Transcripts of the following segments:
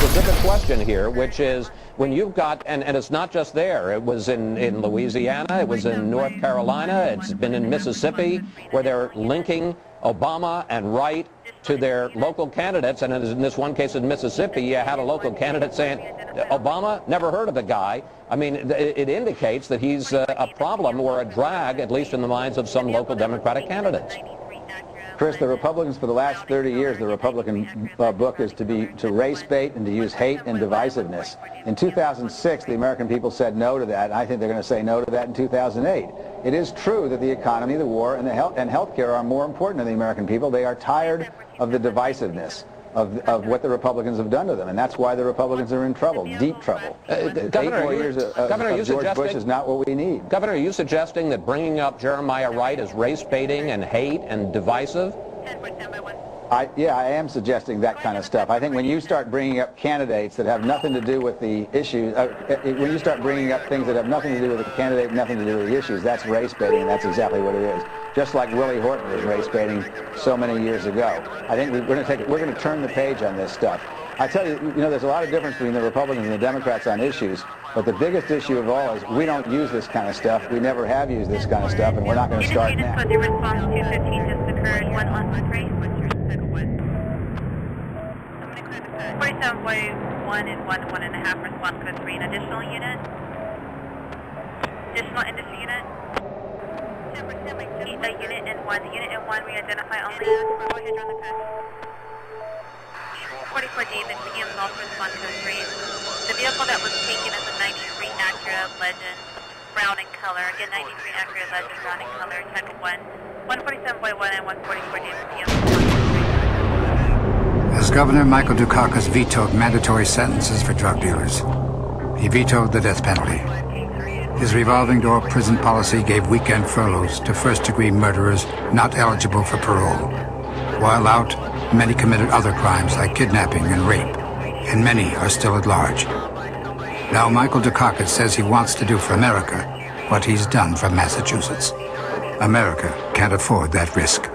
specific question here, which is when you've got, and it's not just there, it was in Louisiana, it was in North Carolina, it's been in Mississippi, where they're linking Obama and Wright to their local candidates, and in this one case in Mississippi, you had a local candidate saying, Obama, never heard of the guy. I mean, it indicates that he's a problem or a drag, at least in the minds of some local Democratic candidates. Chris, the Republicans for the last 30 years, the Republican book is to race bait and to use hate and divisiveness. In 2006, the American people said no to that, and I think they're going to say no to that in 2008. It is true that the economy, the war, and health care are more important to the American people. They are tired of the divisiveness of what the Republicans have done to them, and that's why the Republicans are in trouble, deep trouble. Governor, 8 more years of George Bush is not what we need. Governor, are you suggesting that bringing up Jeremiah Wright is race baiting and hate and divisive? Yeah, I am suggesting that kind of stuff. I think when you start bringing up candidates that have nothing to do with the issues, when you start bringing up things that have nothing to do with the candidate, nothing to do with the issues, that's race baiting, and that's exactly what it is. Just like Willie Horton was race baiting so many years ago. I think we're going to turn the page on this stuff. I tell you, there's a lot of difference between the Republicans and the Democrats on issues, but the biggest issue of all is we don't use this kind of stuff. We never have used this kind of stuff, and we're not going to start now. The response 215 just occurred. 113. 47.1 and 1.5 response code 3. An additional unit. Additional industry unit. Unit and 1 we identify only. Go ahead, run the code. 44 David, medium golf response code 3. The vehicle that was taken is a 93 Acura Legend, brown in color. Again, 93 Acura Legend, brown in color, type 1. 147.1 and 144 David, medium golf. As Governor Michael Dukakis vetoed mandatory sentences for drug dealers, he vetoed the death penalty. His revolving door prison policy gave weekend furloughs to first-degree murderers not eligible for parole. While out, many committed other crimes like kidnapping and rape, and many are still at large. Now Michael Dukakis says he wants to do for America what he's done for Massachusetts. America can't afford that risk.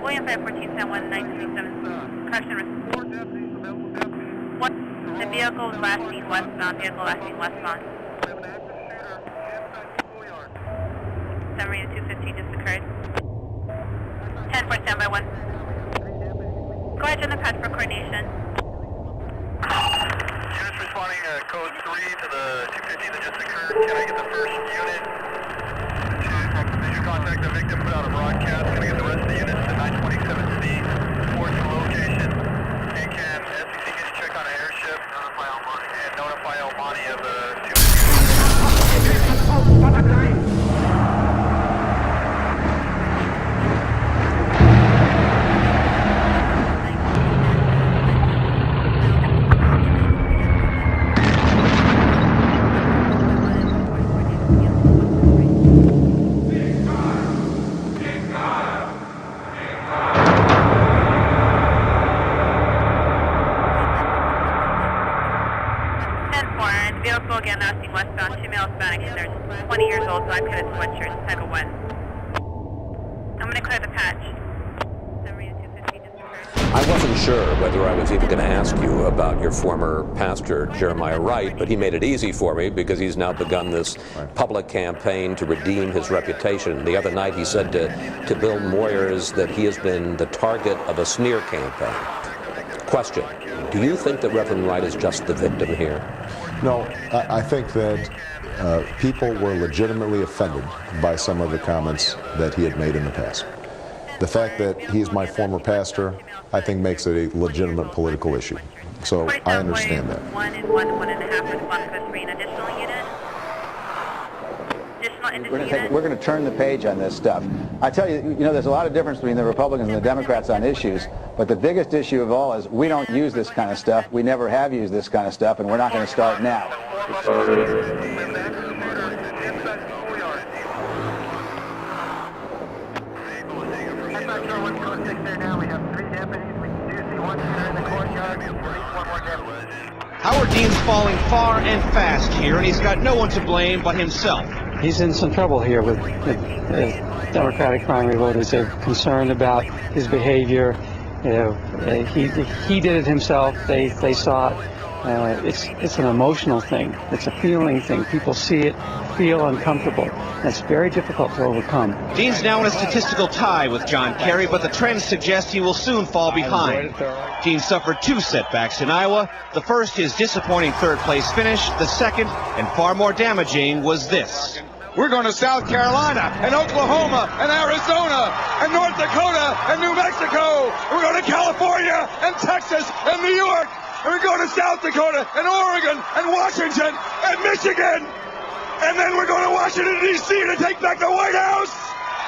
William 514 San 1937. Correction response. The vehicle was last seen westbound. Vehicle last seen westbound. 215 just occurred. 10-4 standby 1. Go ahead, John, the patch for coordination. Units responding code 3 to the 215 that just occurred. Can I get the first unit to contact the victim, put out a broadcast? Can I get the rest of the units to 927C, towards the location? And can SEC get a check on an airship and notify Almani of the 215? Again, last seen westbound, 2 males bound, they're 20 years old, black hooded sweatshirts, type of 1. I'm going to clear the patch. I wasn't sure whether I was even going to ask you about your former pastor, Jeremiah Wright, but he made it easy for me because he's now begun this public campaign to redeem his reputation. The other night he said to Bill Moyers that he has been the target of a smear campaign. Question, do you think that Reverend Wright is just the victim here? No, I think that people were legitimately offended by some of the comments that he had made in the past. The fact that he's my former pastor, I think, makes it a legitimate political issue. So I understand that. 1 and 1.5 response code 3, an additional unit. We're going to turn the page on this stuff. I tell you, there's a lot of difference between the Republicans and the Democrats on issues, but the biggest issue of all is we don't use this kind of stuff. We never have used this kind of stuff, and we're not going to start now. Howard Dean's falling far and fast here, and he's got no one to blame but himself. He's in some trouble here with Democratic primary voters. They're concerned about his behavior He did it himself. They saw it. It's an emotional thing. It's a feeling thing. People see it, feel uncomfortable. That's very difficult to overcome. Dean's now in a statistical tie with John Kerry, but the trends suggest he will soon fall behind. Dean suffered 2 setbacks in Iowa. The first, his disappointing third-place finish. The second, and far more damaging, was this. We're going to South Carolina and Oklahoma and Arizona and North Dakota and New Mexico. We're going to California and Texas and New York. And we're going to South Dakota and Oregon and Washington and Michigan. And then we're going to Washington, D.C. to take back the White House.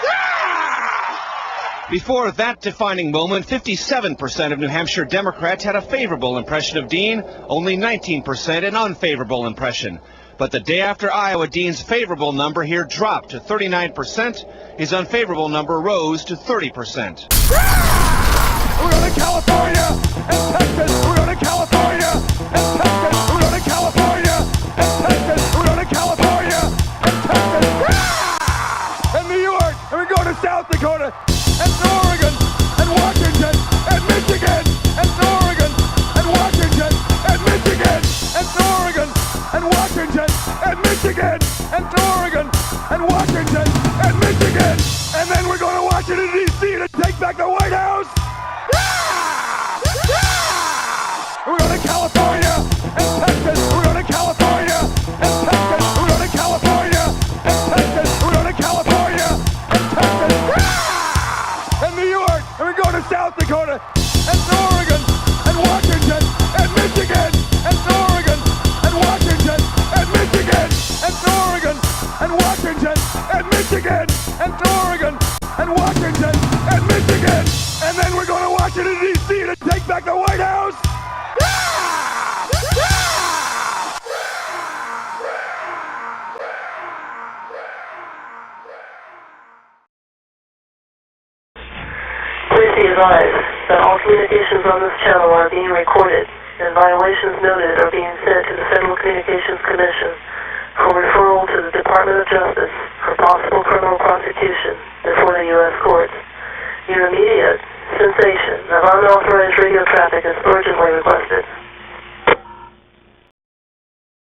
Yeah! Before that defining moment, 57% of New Hampshire Democrats had a favorable impression of Dean, only 19% an unfavorable impression. But the day after Iowa, Dean's favorable number here dropped to 39%. His unfavorable number rose to 30%. We're going to California and Texas. We're going to California and Texas. We're going to California and Texas. We're going to California and Texas. And New York. And we're going to South Dakota and Oregon and Washington and Michigan and Oregon and Washington and Michigan and Oregon and Washington and Michigan and Oregon and Washington and Michigan. And then we're going to Washington, D.C. to take back the White House. We're going to California and Texas. We're going to California and Texas. We're going to California and Texas. We're going to California and Texas. And New York. And we're going to South Dakota and Oregon and Washington and Michigan and Oregon and Washington and Michigan and Oregon and Washington and Michigan and Oregon and Washington and Michigan. And then we're going to Washington, D.C. to take back the White House. Please be advised that all communications on this channel are being recorded, and violations noted are being sent to the Federal Communications Commission for referral to the Department of Justice for possible criminal prosecution before the U.S. courts. Your immediate cessation of unauthorized radio traffic is urgently requested.